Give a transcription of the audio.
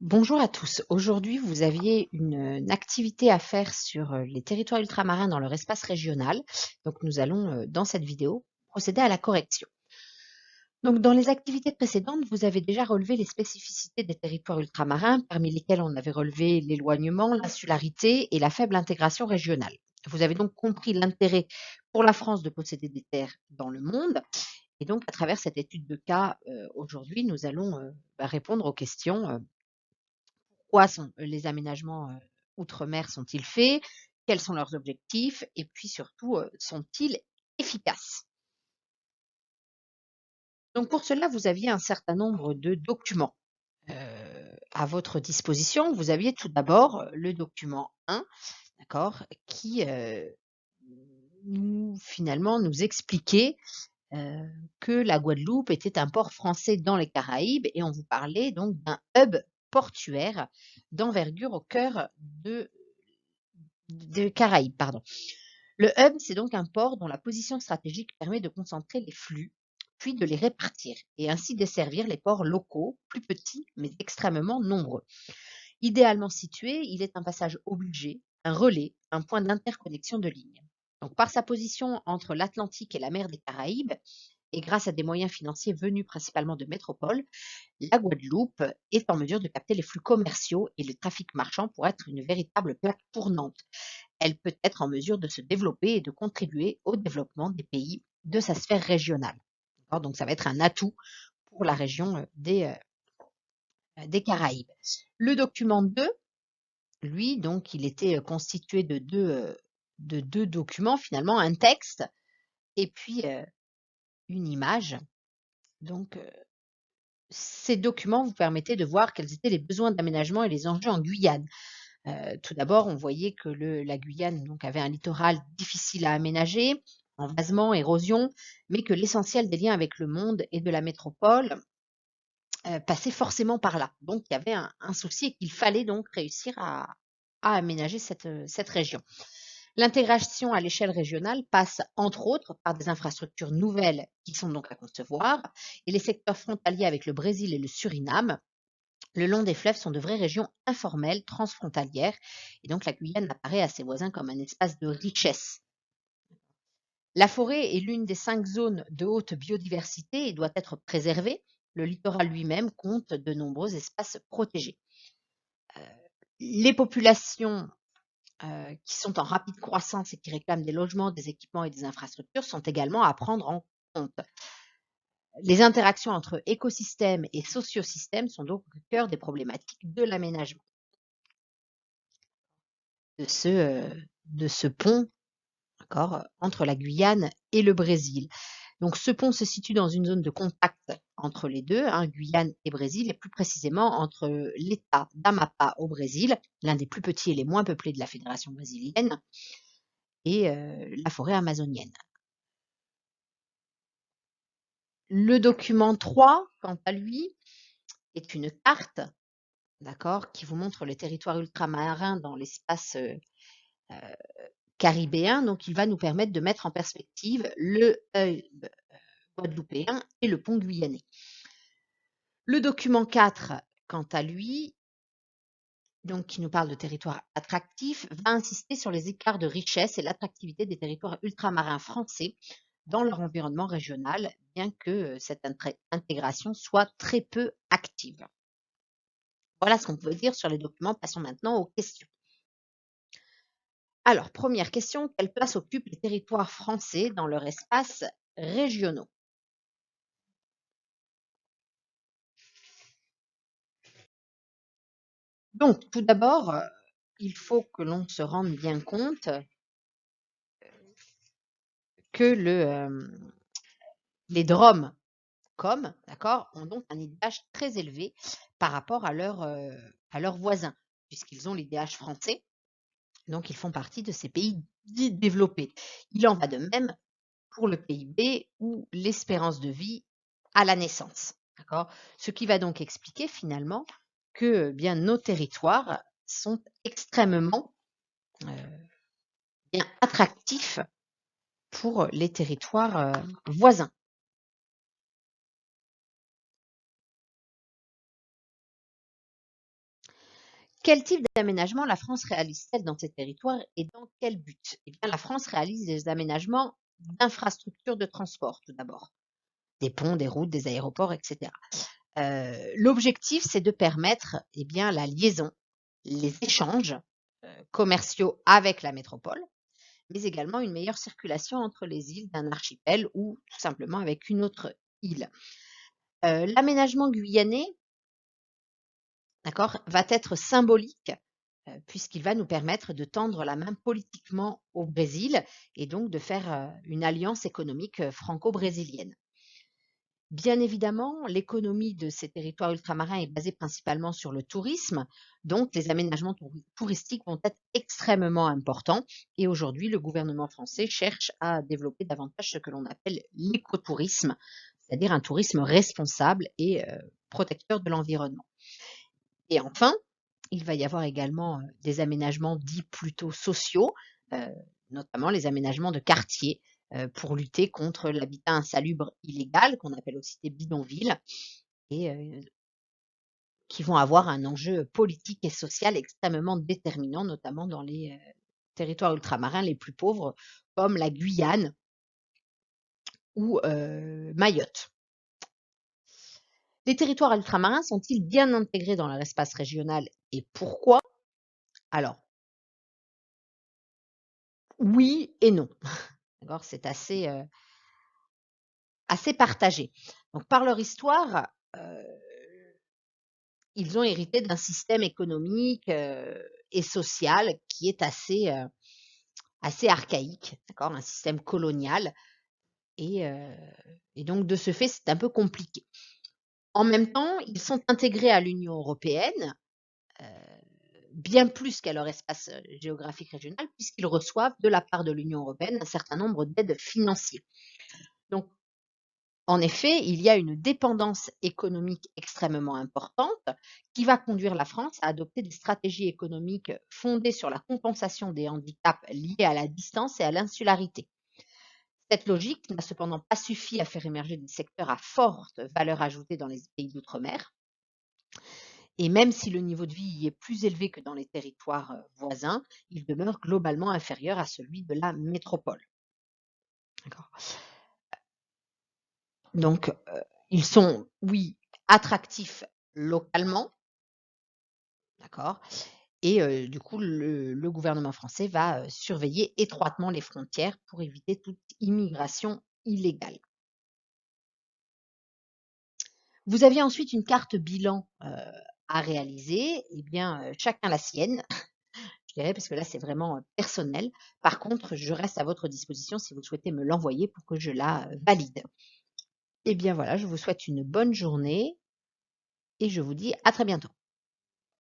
Bonjour à tous. Aujourd'hui, vous aviez une activité à faire sur les territoires ultramarins dans leur espace régional. Donc, nous allons, dans cette vidéo, procéder à la correction. Donc, dans les activités précédentes, vous avez déjà relevé les spécificités des territoires ultramarins, parmi lesquels on avait relevé l'éloignement, l'insularité et la faible intégration régionale. Vous avez donc compris l'intérêt pour la France de posséder des terres dans le monde. Et donc, à travers cette étude de cas, aujourd'hui, nous allons répondre aux questions. Pourquoi sont les aménagements, outre-mer sont-ils faits? Quels sont leurs objectifs? Et puis surtout, sont-ils efficaces? Donc pour cela, vous aviez un certain nombre de documents, à votre disposition. Vous aviez tout d'abord, le document 1, d'accord? Qui, nous expliquait, heu, que la Guadeloupe était un port français dans les Caraïbes et on vous parlait donc d'un hub portuaire d'envergure au cœur de Caraïbes, pardon. Le hub, c'est donc un port dont la position stratégique permet de concentrer les flux, puis de les répartir et ainsi desservir les ports locaux, plus petits mais extrêmement nombreux. Idéalement situé, il est un passage obligé, un relais, un point d'interconnexion de lignes. Donc, par sa position entre l'Atlantique et la mer des Caraïbes, et grâce à des moyens financiers venus principalement de métropoles, la Guadeloupe est en mesure de capter les flux commerciaux et le trafic marchand pour être une véritable plaque tournante. Elle peut être en mesure de se développer et de contribuer au développement des pays de sa sphère régionale. D'accord. Donc ça va être un atout pour la région, des Caraïbes. Le document 2, lui, donc il était, constitué de 2 documents finalement, un texte et puis, une image. Donc, ces documents vous permettaient de voir quels étaient les besoins d'aménagement et les enjeux en Guyane. Tout d'abord, on voyait que la Guyane donc avait un littoral difficile à aménager, envasement, érosion, mais que l'essentiel des liens avec le monde et de la métropole, passait forcément par là. Donc il y avait un souci et qu'il fallait donc réussir à aménager cette région. L'intégration à l'échelle régionale passe entre autres par des infrastructures nouvelles qui sont donc à concevoir et les secteurs frontaliers avec le Brésil et le Suriname le long des fleuves sont de vraies régions informelles, transfrontalières, et donc la Guyane apparaît à ses voisins comme un espace de richesse. La forêt est l'une des 5 zones de haute biodiversité et doit être préservée. Le littoral lui-même compte de nombreux espaces protégés. Les populations qui sont en rapide croissance et qui réclament des logements, des équipements et des infrastructures sont également à prendre en compte. Les interactions entre écosystèmes et sociosystèmes sont donc au cœur des problématiques de l'aménagement de ce, de ce pont, d'accord, entre la Guyane et le Brésil. Donc ce pont se situe dans une zone de contact entre les 2, hein, Guyane et Brésil et plus précisément entre l'État d'Amapá au Brésil, l'un des plus petits et les moins peuplés de la fédération brésilienne et la forêt amazonienne. Le document 3, quant à lui, est une carte, d'accord, qui vous montre les territoires ultramarins dans l'espace, caribéen, donc il va nous permettre de mettre en perspective le hub guadeloupéen et le pont guyanais. Le document 4, quant à lui, donc qui nous parle de territoires attractifs, va insister sur les écarts de richesse et l'attractivité des territoires ultramarins français dans leur environnement régional, bien que cette intégration soit très peu active. Voilà ce qu'on pouvait dire sur les documents. Passons maintenant aux questions. Alors, première question, quelle place occupent les territoires français dans leur espace régionaux? Donc, tout d'abord, il faut que l'on se rende bien compte que les DROM, d'accord, ont donc un IDH très élevé par rapport à leurs voisins, puisqu'ils ont l'IDH français, donc ils font partie de ces pays dits développés. Il en va de même pour le PIB ou l'espérance de vie à la naissance, d'accord? Ce qui va donc expliquer finalement que, bien nos territoires sont extrêmement, heu, bien attractifs pour les territoires, voisins. Quel type d'aménagement la France réalise-t-elle dans ces territoires et dans quel but? Eh bien, la France réalise des aménagements d'infrastructures de transport, tout d'abord, des ponts, des routes, des aéroports, etc. L'objectif, c'est de permettre, eh bien, la liaison, les échanges, commerciaux avec la métropole, mais également une meilleure circulation entre les îles d'un archipel ou tout simplement avec une autre île. L'aménagement guyanais, d'accord, va être symbolique, puisqu'il va nous permettre de tendre la main politiquement au Brésil et donc de faire, une alliance économique, franco-brésilienne. Bien évidemment, l'économie de ces territoires ultramarins est basée principalement sur le tourisme, donc les aménagements touristiques vont être extrêmement importants et aujourd'hui, le gouvernement français cherche à développer davantage ce que l'on appelle l'écotourisme, c'est-à-dire un tourisme responsable et protecteur de l'environnement. Et enfin, il va y avoir également, des aménagements dits plutôt sociaux, heu, notamment les aménagements de quartiers, pour lutter contre l'habitat insalubre illégal, qu'on appelle aussi des bidonvilles et qui vont avoir un enjeu politique et social extrêmement déterminant, notamment dans les, territoires ultramarins les plus pauvres, comme la Guyane ou, Mayotte. Les territoires ultramarins sont-ils bien intégrés dans leur espace régional et pourquoi? Alors, oui et non. D'accord? C'est assez partagé. Donc par leur histoire, ils ont hérité d'un système économique, et social qui est assez archaïque, d'accord? Un système colonial et heu et donc de ce fait, c'est un peu compliqué. En même temps, ils sont intégrés à l'Union européenne, heu, bien plus qu'à leur espace, géographique régional puisqu'ils reçoivent de la part de l'Union européenne un certain nombre d'aides financières. Donc en effet, il y a une dépendance économique extrêmement importante qui va conduire la France à adopter des stratégies économiques fondées sur la compensation des handicaps liés à la distance et à l'insularité. Cette logique n'a cependant pas suffi à faire émerger des secteurs à forte valeur ajoutée dans les pays d'outre-mer. Et même si le niveau de vie y est plus élevé que dans les territoires voisins, il demeure globalement inférieur à celui de la métropole. D'accord. Donc, ils sont, oui, attractifs localement, d'accord? Et du coup, le gouvernement français va, surveiller étroitement les frontières pour éviter toute immigration illégale. Vous aviez ensuite une carte bilan, à réaliser. Eh bien, chacun la sienne, je dirais, parce que là, c'est vraiment, personnel. Par contre, je reste à votre disposition si vous souhaitez me l'envoyer pour que je la, valide. Eh bien voilà, je vous souhaite une bonne journée et je vous dis à très bientôt.